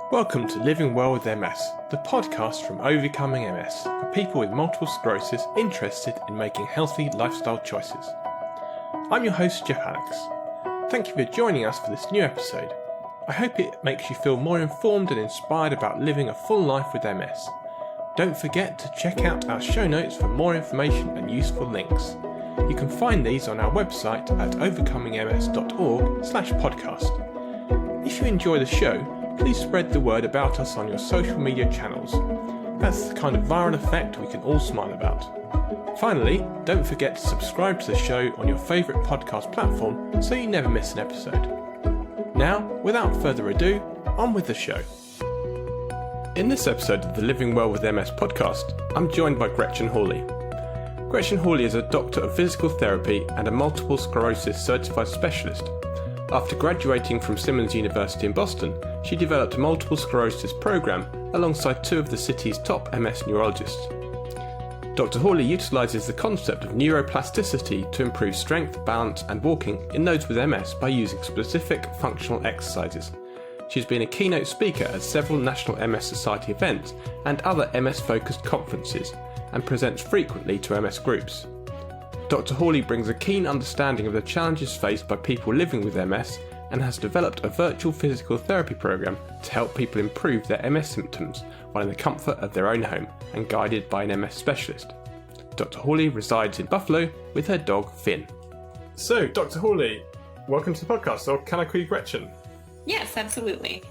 Welcome to Living Well with MS, the podcast from Overcoming MS for people with multiple sclerosis interested in making healthy lifestyle choices. I'm your host, Jeff Alex. Thank you for joining us for this new episode. I hope it makes you feel more informed and inspired about living a full life with MS. Don't forget to check out our show notes for more information and useful links. You can find these on our website at overcomingms.org/podcast. If you enjoy the show, please spread the word about us on your social media channels. That's the kind of viral effect we can all smile about. Finally, don't forget to subscribe to the show on your favourite podcast platform so you never miss an episode. Now, without further ado, on with the show. In this episode of the Living Well with MS podcast, I'm joined by Gretchen Hawley. Gretchen Hawley is a doctor of physical therapy and a multiple sclerosis certified specialist. After graduating from Simmons University in Boston, she developed a multiple sclerosis program alongside two of the city's top MS neurologists. Dr. Hawley utilises the concept of neuroplasticity to improve strength, balance and walking in those with MS by using specific functional exercises. She's been a keynote speaker at several National MS Society events and other MS-focused conferences, and presents frequently to MS groups. Dr. Hawley brings a keen understanding of the challenges faced by people living with MS and has developed a virtual physical therapy program to help people improve their MS symptoms while in the comfort of their own home and guided by an MS specialist. Dr. Hawley resides in Buffalo with her dog Finn. So, Dr. Hawley, welcome to the podcast, or can I call you Gretchen? Yes, absolutely.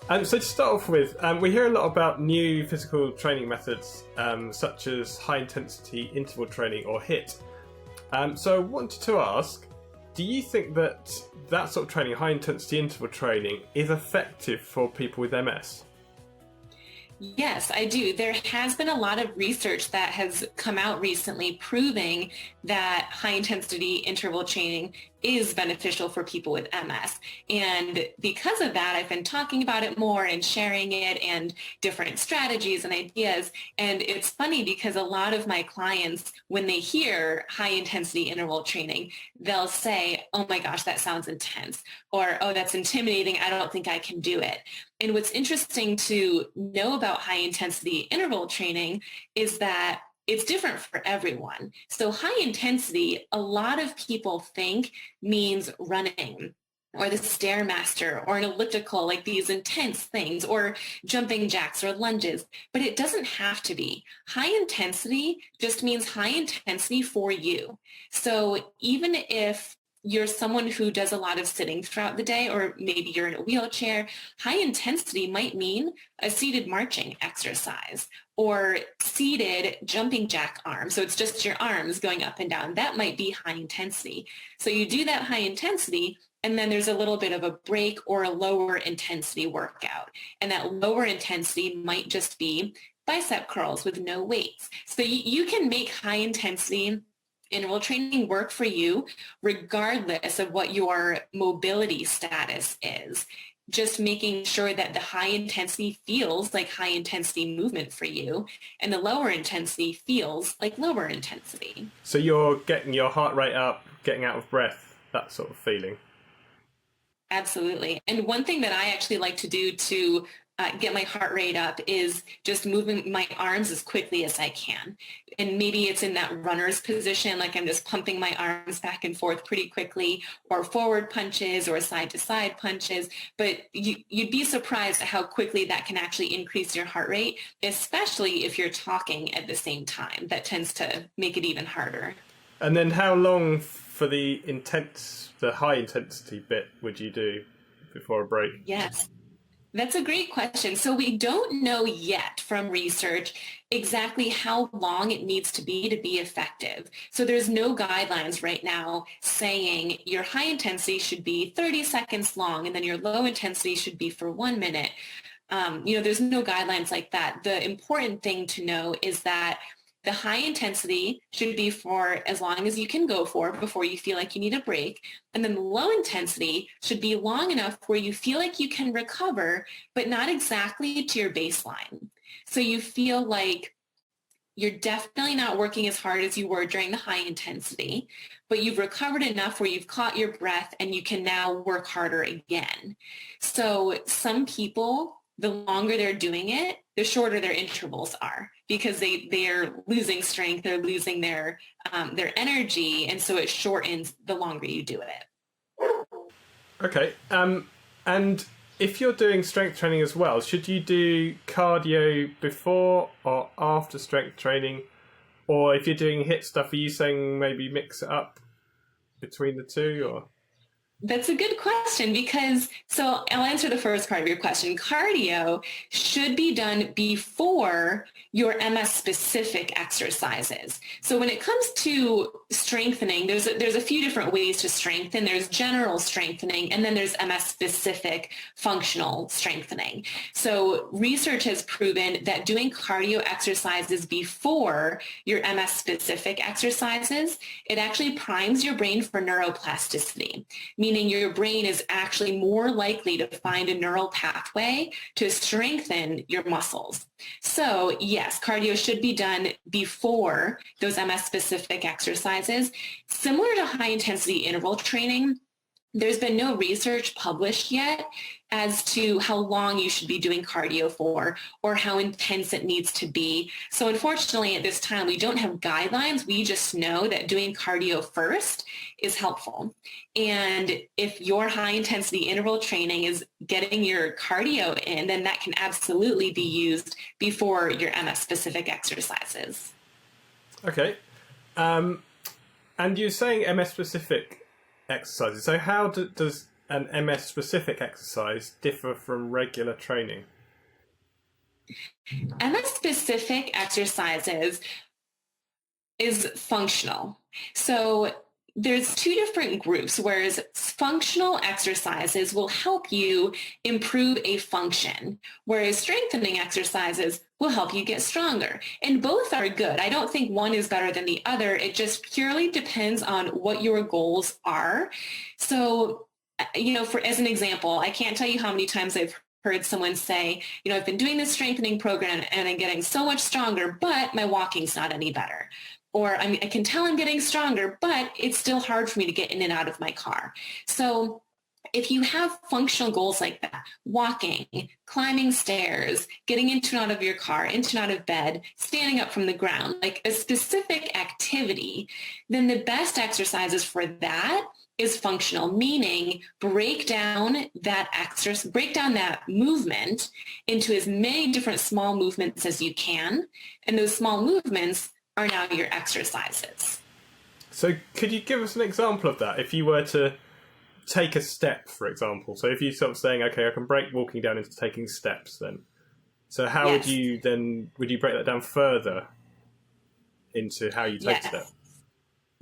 So to start off with, we hear a lot about new physical training methods such as high-intensity interval training or HIIT. So I wanted to ask, do you think that sort of training, high-intensity interval training, is effective for people with MS? Yes, I do. There has been a lot of research that has come out recently proving that high-intensity interval training is beneficial for people with MS. And because of that, I've been talking about it more and sharing it and different strategies and ideas. And it's funny because a lot of my clients, when they hear high-intensity interval training, they'll say, oh my gosh, that sounds intense, or, oh, that's intimidating, I don't think I can do it. And what's interesting to know about high-intensity interval training is that it's different for everyone. So high intensity, a lot of people think means running or the Stairmaster or an elliptical, like these intense things, or jumping jacks or lunges, but it doesn't have to be. High intensity just means high intensity for you. So even if you're someone who does a lot of sitting throughout the day, or maybe you're in a wheelchair, high intensity might mean a seated marching exercise or seated jumping jack arms. So it's just your arms going up and down. That might be high intensity. So you do that high intensity, and then there's a little bit of a break or a lower intensity workout. And that lower intensity might just be bicep curls with no weights. So you can make high intensity interval training work for you regardless of what your mobility status is. Just making sure that the high intensity feels like high intensity movement for you and the lower intensity feels like lower intensity. So you're getting your heart rate up, getting out of breath, that sort of feeling. Absolutely. And one thing that I actually like to do to get my heart rate up is just moving my arms as quickly as I can. And maybe it's in that runner's position, like I'm just pumping my arms back and forth pretty quickly, or forward punches or side to side punches. But you'd be surprised at how quickly that can actually increase your heart rate, especially if you're talking at the same time. That tends to make it even harder. And then how long for the high intensity bit would you do before a break? Yes. That's a great question. So we don't know yet from research exactly how long it needs to be effective. So there's no guidelines right now saying your high intensity should be 30 seconds long and then your low intensity should be for 1 minute. There's no guidelines like that. The important thing to know is that the high intensity should be for as long as you can go for before you feel like you need a break. And then the low intensity should be long enough where you feel like you can recover, but not exactly to your baseline. So you feel like you're definitely not working as hard as you were during the high intensity, but you've recovered enough where you've caught your breath and you can now work harder again. So some people the longer they're doing it, the shorter their intervals are, because they are losing strength, they're losing their energy, and so it shortens the longer you do it. Okay. And if you're doing strength training as well, should you do cardio before or after strength training? Or if you're doing HIIT stuff, are you saying maybe mix it up between the two? Or That's a good question, so I'll answer the first part of your question. Cardio should be done before your MS specific exercises. So when it comes to strengthening, there's a few different ways to strengthen. There's general strengthening, and then there's MS specific functional strengthening. So research has proven that doing cardio exercises before your MS specific exercises, it actually primes your brain for neuroplasticity, meaning your brain is actually more likely to find a neural pathway to strengthen your muscles. So yes, cardio should be done before those MS-specific exercises. Similar to high-intensity interval training, there's been no research published yet as to how long you should be doing cardio for or how intense it needs to be. So unfortunately, at this time, we don't have guidelines. We just know that doing cardio first is helpful. And if your high intensity interval training is getting your cardio in, then that can absolutely be used before your MS specific exercises. okay. And you're saying MS specific exercises. So how does an MS specific exercise differ from regular training? MS specific exercises is functional. So there's two different groups, whereas functional exercises will help you improve a function, whereas strengthening exercises will help you get stronger. And both are good. I don't think one is better than the other. It just purely depends on what your goals are. So, as an example, I can't tell you how many times I've heard someone say, I've been doing this strengthening program and I'm getting so much stronger, but my walking's not any better. Or I can tell I'm getting stronger, but it's still hard for me to get in and out of my car. So if you have functional goals like that, walking, climbing stairs, getting into and out of your car, into and out of bed, standing up from the ground, like a specific activity, then the best exercises for that is functional, meaning break down that movement into as many different small movements as you can. And those small movements are now your exercises. So could you give us an example of that? If you were to take a step, for example. So if you're sort of saying, okay, I can break walking down into taking steps then. So how would you break that down further into how you take steps?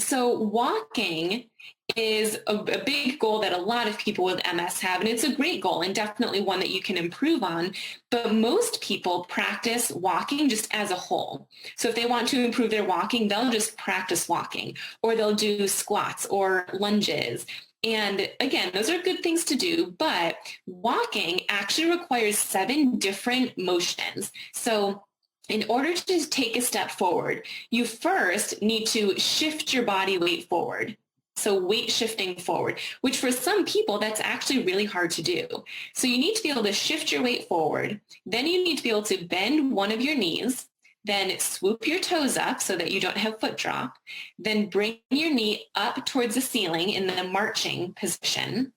So walking is a big goal that a lot of people with MS have, and it's a great goal and definitely one that you can improve on. But most people practice walking just as a whole. So if they want to improve their walking, they'll just practice walking, or they'll do squats or lunges. And again, those are good things to do, but walking actually requires 7 different motions. So in order to take a step forward, you first need to shift your body weight forward. So weight shifting forward, which for some people, that's actually really hard to do. So you need to be able to shift your weight forward. Then you need to be able to bend one of your knees, then swoop your toes up so that you don't have foot drop. Then bring your knee up towards the ceiling in the marching position.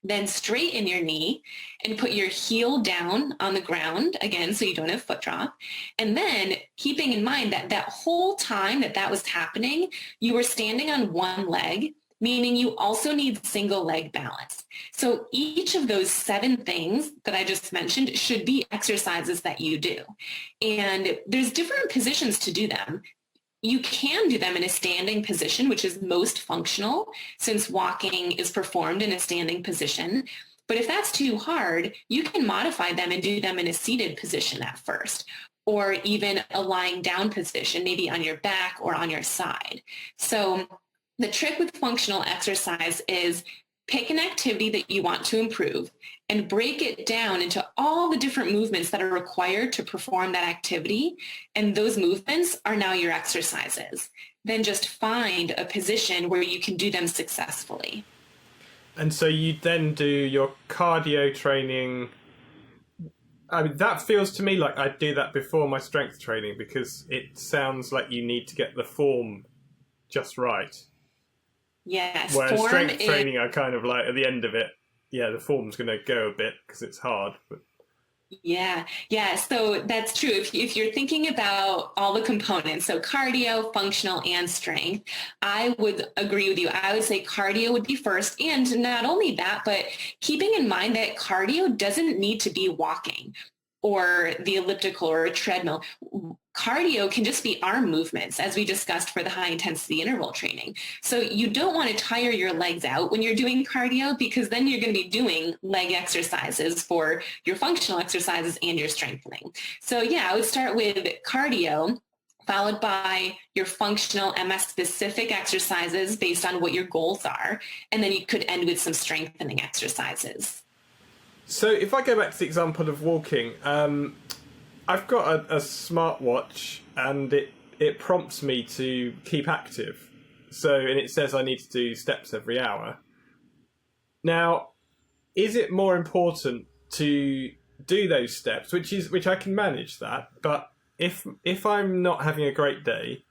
Then straighten your knee and put your heel down on the ground, again, so you don't have foot drop. And then keeping in mind that that whole time that was happening, you were standing on one leg, meaning you also need single leg balance. So each of those 7 things that I just mentioned should be exercises that you do. And there's different positions to do them. You can do them in a standing position, which is most functional since walking is performed in a standing position. But if that's too hard, you can modify them and do them in a seated position at first, or even a lying down position, maybe on your back or on your side. So the trick with functional exercise is pick an activity that you want to improve and break it down into all the different movements that are required to perform that activity. And those movements are now your exercises. Then just find a position where you can do them successfully. And so you then do your cardio training I mean, that feels to me like I'd do that before my strength training, because it sounds like you need to get the form just right. Yes, Whereas form strength is training, I kind of like at the end of it, yeah, the form's going to go a bit because it's hard. But Yeah. So that's true. If you're thinking about all the components, so cardio, functional, and strength, I would agree with you. I would say cardio would be first. And not only that, but keeping in mind that cardio doesn't need to be walking or the elliptical or a treadmill. Cardio can just be arm movements, as we discussed for the high intensity interval training. So you don't want to tire your legs out when you're doing cardio, because then you're going to be doing leg exercises for your functional exercises and your strengthening. So yeah, I would start with cardio, followed by your functional MS specific exercises based on what your goals are. And then you could end with some strengthening exercises. so if I go back to the example of walking, I've got a smartwatch, and it prompts me to keep active. So, and it says I need to do steps every hour. Now, is it more important to do those steps, which I can manage that, but if I'm not having a great day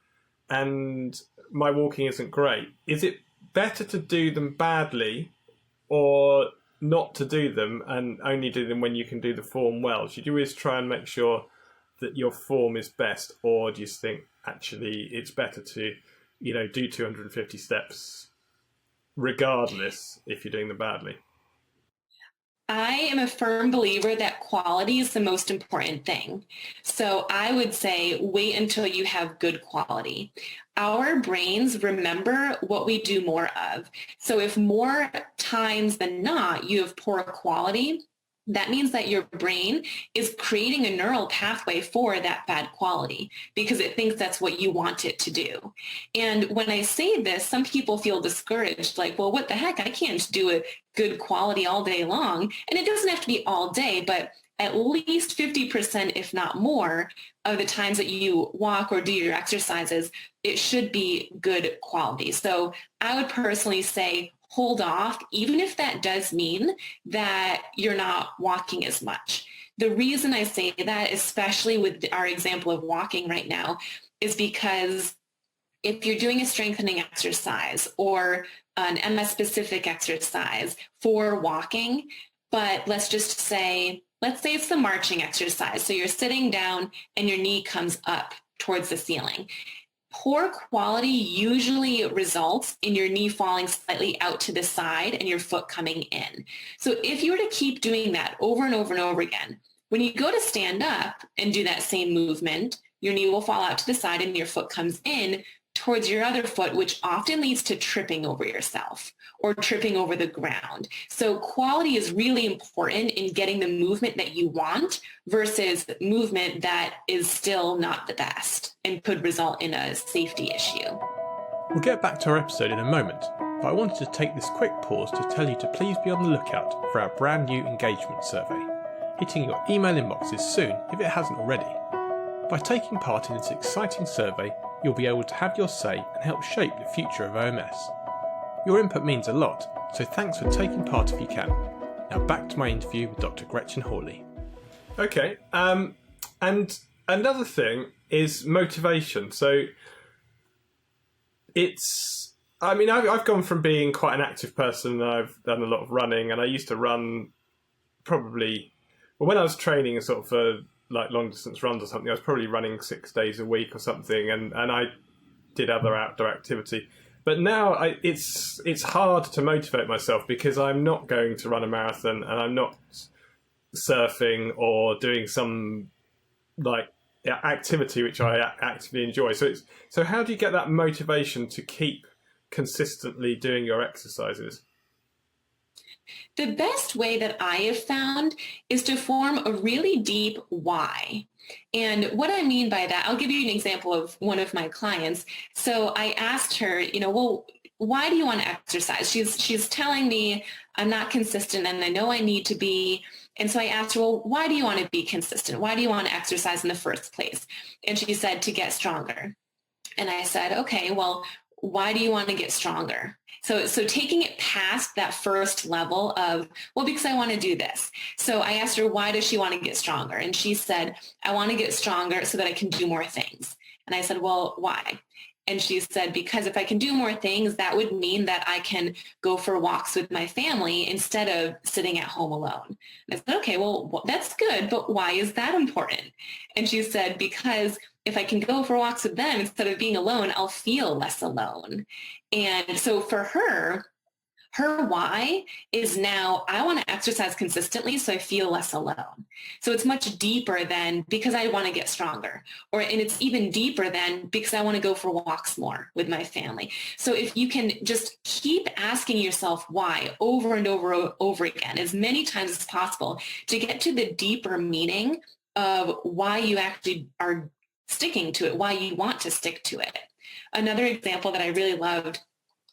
and my walking isn't great, is it better to do them badly or not to do them and only do them when you can do the form well? Should you always try and make sure that your form is best, or do you think actually it's better to, do 250 steps regardless if you're doing them badly? I am a firm believer that quality is the most important thing. So I would say wait until you have good quality. Our brains remember what we do more of. So if more times than not you have poor quality, that means that your brain is creating a neural pathway for that bad quality because it thinks that's what you want it to do. And when I say this, some people feel discouraged, like, well, what the heck? I can't do a good quality all day long. And it doesn't have to be all day, but at least 50%, if not more, of the times that you walk or do your exercises, it should be good quality. So I would personally say hold off, even if that does mean that you're not walking as much. The reason I say that, especially with our example of walking right now, is because if you're doing a strengthening exercise or an MS specific exercise for walking, but let's say it's the marching exercise. So you're sitting down and your knee comes up towards the ceiling. Poor quality usually results in your knee falling slightly out to the side and your foot coming in. So if you were to keep doing that over and over and over again, when you go to stand up and do that same movement, your knee will fall out to the side and your foot comes in towards your other foot, which often leads to tripping over yourself or tripping over the ground. So quality is really important in getting the movement that you want versus movement that is still not the best and could result in a safety issue. We'll get back to our episode in a moment, but I wanted to take this quick pause to tell you to please be on the lookout for our brand new engagement survey, hitting your email inboxes soon if it hasn't already. By taking part in this exciting survey, you'll be able to have your say and help shape the future of OMS. Your input means a lot, so thanks for taking part if you can. Now back to my interview with Dr. Gretchen Hawley. Okay, and another thing is motivation. So I've gone from being quite an active person, and I've done a lot of running, and I used to run when I was training sort of for like long distance runs or something, I was probably running 6 days a week or something, and I did other outdoor activity. But now it's hard to motivate myself because I'm not going to run a marathon and I'm not surfing or doing some like activity which I actively enjoy. So how do you get that motivation to keep consistently doing your exercises? The best way that I have found is to form a really deep why. And what I mean by that, I'll give you an example of one of my clients. So I asked her, well, why do you want to exercise? She's telling me I'm not consistent and I know I need to be. And so I asked her, well, why do you want to be consistent? Why do you want to exercise in the first place? And she said, to get stronger. And I said, okay, well, why do you want to get stronger? So taking it past that first level of, well, because I want to do this. So I asked her, why does she want to get stronger? And she said, I want to get stronger so that I can do more things. And I said, well, why? And she said, because if I can do more things, that would mean that I can go for walks with my family instead of sitting at home alone. And I said, okay, well, that's good, but why is that important? And she said, because if I can go for walks with them instead of being alone, I'll feel less alone. And so for her why is now, I want to exercise consistently so I feel less alone. So it's much deeper than because I want to get stronger, and it's even deeper than because I want to go for walks more with my family. So if you can just keep asking yourself why over and over again, as many times as possible, to get to the deeper meaning of why you actually are sticking to it, why you want to stick to it. Another example that I really loved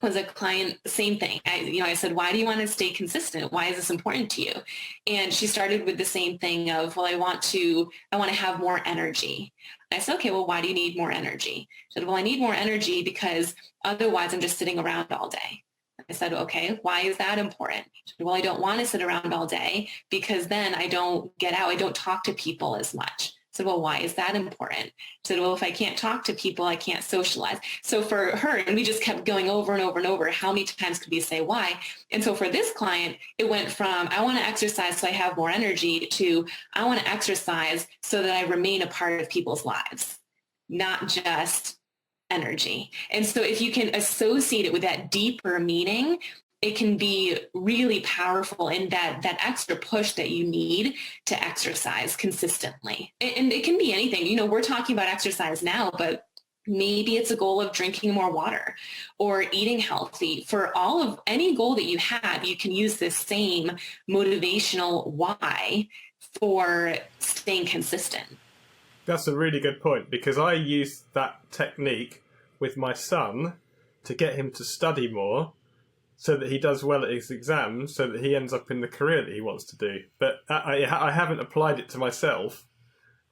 was a client, same thing. I said, why do you want to stay consistent? Why is this important to you? And she started with the same thing of, well, I want to have more energy. I said, okay, well, why do you need more energy? She said, well, I need more energy because otherwise I'm just sitting around all day. I said, okay, why is that important? She said, well, I don't want to sit around all day because then I don't get out. I don't talk to people as much. I said, well, why is that important? I said, well, if I can't talk to people, I can't socialize. So for her, and we just kept going over and over and over, how many times could we say why? And so for this client, it went from, I want to exercise so I have more energy to, I want to exercise so that I remain a part of people's lives, not just energy. And so if you can associate it with that deeper meaning, it can be really powerful in that extra push that you need to exercise consistently. And it can be anything. We're talking about exercise now, but maybe it's a goal of drinking more water or eating healthy. For any goal that you have, you can use this same motivational why for staying consistent. That's a really good point, because I use that technique with my son to get him to study more, so that he does well at his exams, so that he ends up in the career that he wants to do. But I haven't applied it to myself.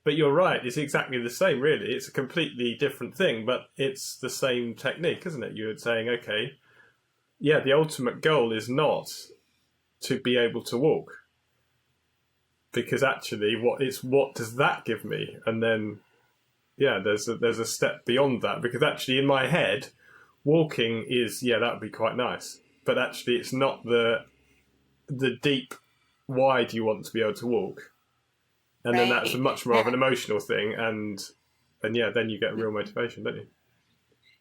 But you're right, it's exactly the same, really. It's a completely different thing, but it's the same technique, isn't it? You're saying, okay, yeah, the ultimate goal is not to be able to walk. Because actually, what does that give me? And then, yeah, there's a step beyond that. Because actually, in my head, walking is, yeah, that would be quite nice. But actually, it's not the deep, why do you want to be able to walk? And then that's much more of an emotional thing. And yeah, then you get real motivation, don't you?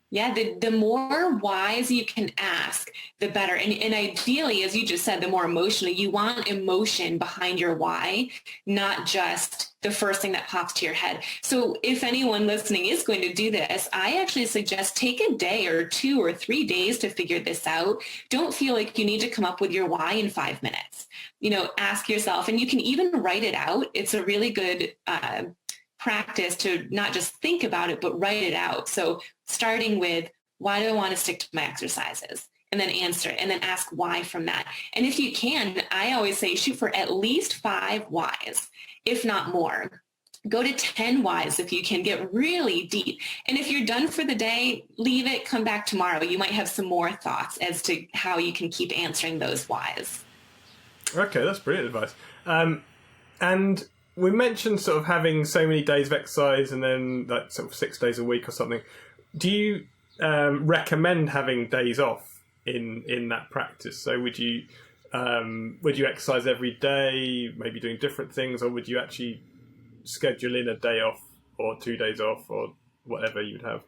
Yeah, the more whys you can ask, the better. And ideally, as you just said, the more emotional. You want emotion behind your why, not just the first thing that pops to your head. So if anyone listening is going to do this, I actually suggest take a day or 2 or 3 days to figure this out. Don't feel like you need to come up with your why in 5 minutes. Ask yourself, and you can even write it out. It's a really good practice to not just think about it, but write it out. So starting with, why do I want to stick to my exercises? And then answer it, and then ask why from that. And if you can, I always say shoot for at least 5 whys, if not more. Go to 10 whys if you can, get really deep. And if you're done for the day, leave it, come back tomorrow. You might have some more thoughts as to how you can keep answering those whys. Okay, that's brilliant advice. And we mentioned sort of having so many days of exercise and then like sort of 6 days a week or something. Do you recommend having days off in that practice? So would you exercise every day, maybe doing different things, or would you actually schedule in a day off or 2 days off or whatever you'd have?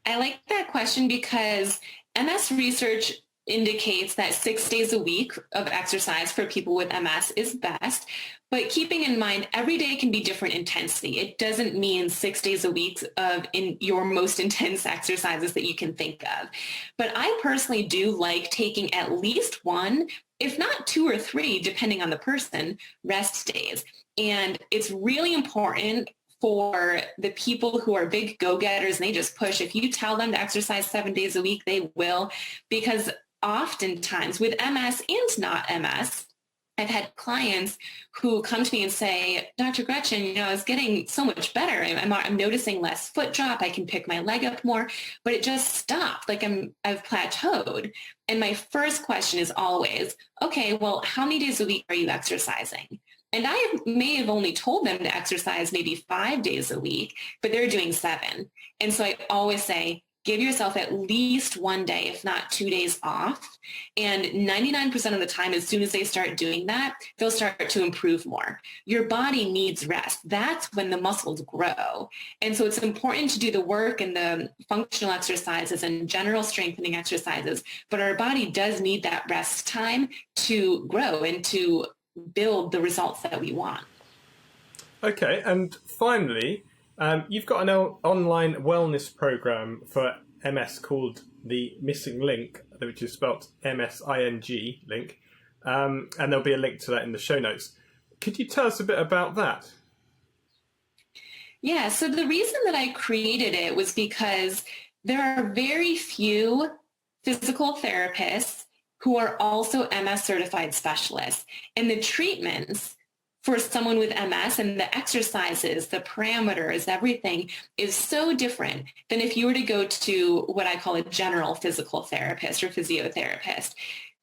I like that question because MS research indicates that 6 days a week of exercise for people with MS is best. But keeping in mind, every day can be different intensity. It doesn't mean 6 days a week of in your most intense exercises that you can think of. But I personally do like taking at least 1, if not 2 or 3, depending on the person, rest days. And it's really important for the people who are big go-getters and they just push. If you tell them to exercise 7 days a week, they will, because oftentimes with MS and not MS, I've had clients who come to me and say, Dr. Gretchen, I was getting so much better. I'm noticing less foot drop. I can pick my leg up more, but it just stopped. Like I've plateaued. And my first question is always, okay, well, how many days a week are you exercising? And I may have only told them to exercise maybe 5 days a week, but they're doing 7. And so I always say, give yourself at least 1 day, if not 2 days off. And 99% of the time, as soon as they start doing that, they'll start to improve more. Your body needs rest. That's when the muscles grow. And so it's important to do the work and the functional exercises and general strengthening exercises, but our body does need that rest time to grow and to build the results that we want. Okay, and finally, you've got an online wellness program for MS called the MSing Link, which is spelled MSing Link, and there'll be a link to that in the show notes. Could you tell us a bit about that? Yeah, so the reason that I created it was because there are very few physical therapists who are also MS certified specialists, and the treatments for someone with MS and the exercises, the parameters, everything is so different than if you were to go to what I call a general physical therapist or physiotherapist.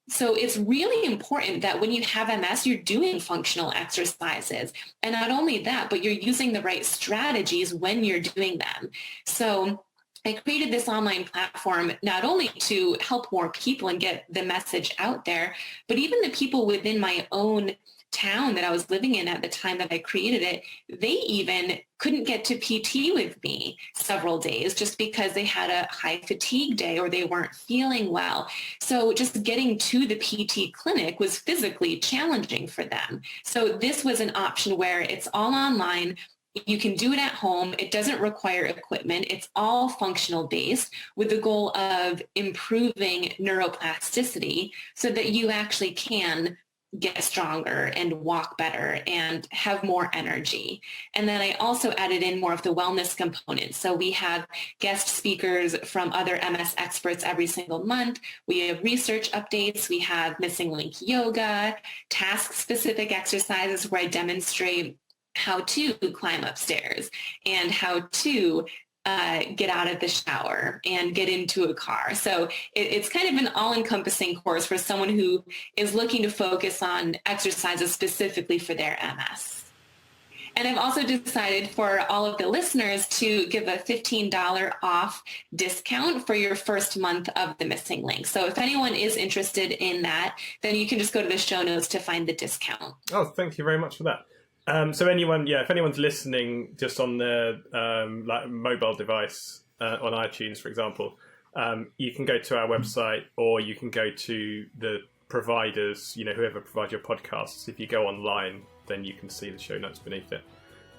So it's really important that when you have MS, you're doing functional exercises. And not only that, but you're using the right strategies when you're doing them. So I created this online platform not only to help more people and get the message out there, but even the people within my own town that I was living in at the time that I created it, they even couldn't get to PT with me several days just because they had a high fatigue day or they weren't feeling well. So just getting to the PT clinic was physically challenging for them. So this was an option where it's all online. You can do it at home. It doesn't require equipment. It's all functional based with the goal of improving neuroplasticity so that you actually can get stronger and walk better and have more energy. And then I also added in more of the wellness component. So we have guest speakers from other MS experts every single month. We have research updates. We have MSing Link yoga, task-specific exercises where I demonstrate how to climb upstairs and how to get out of the shower and get into a car. So it's kind of an all-encompassing course for someone who is looking to focus on exercises specifically for their MS. And I've also decided for all of the listeners to give a $15 off discount for your first month of the MSing Link. So if anyone is interested in that, then you can just go to the show notes to find the discount. Oh, thank you very much for that. So if anyone's listening just on their like mobile device on iTunes, for example, you can go to our website or you can go to the providers, whoever provides your podcasts. If you go online, then you can see the show notes beneath it.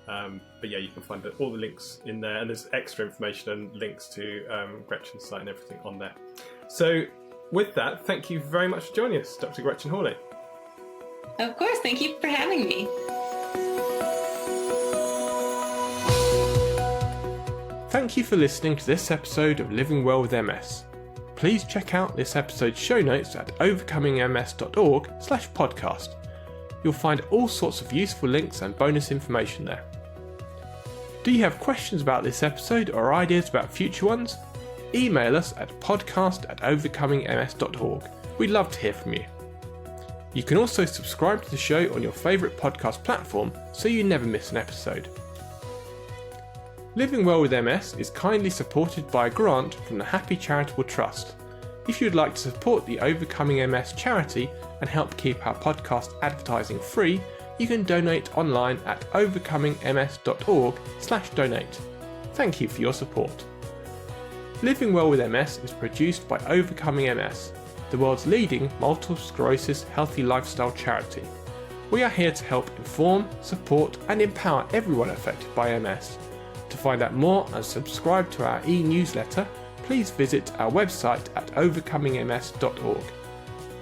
But yeah, you can find all the links in there, and there's extra information and links to Gretchen's site and everything on there. So with that, thank you very much for joining us, Dr. Gretchen Hawley. Of course, thank you for having me. Thank you for listening to this episode of Living Well with MS. Please check out this episode's show notes at overcomingms.org/podcast. You'll find all sorts of useful links and bonus information there. Do you have questions about this episode or ideas about future ones? Email us at podcast@overcomingms.org. We'd love to hear from you. You can also subscribe to the show on your favourite podcast platform so you never miss an episode. Living Well with MS is kindly supported by a grant from the Happy Charitable Trust. If you'd like to support the Overcoming MS charity and help keep our podcast advertising free, you can donate online at overcomingms.org/donate. Thank you for your support. Living Well with MS is produced by Overcoming MS, the world's leading multiple sclerosis healthy lifestyle charity. We are here to help inform, support and empower everyone affected by MS. To find out more and subscribe to our e-newsletter, please visit our website at overcomingms.org.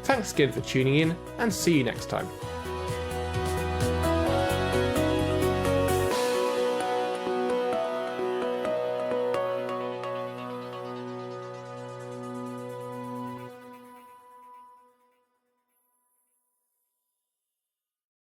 Thanks again for tuning in and see you next time.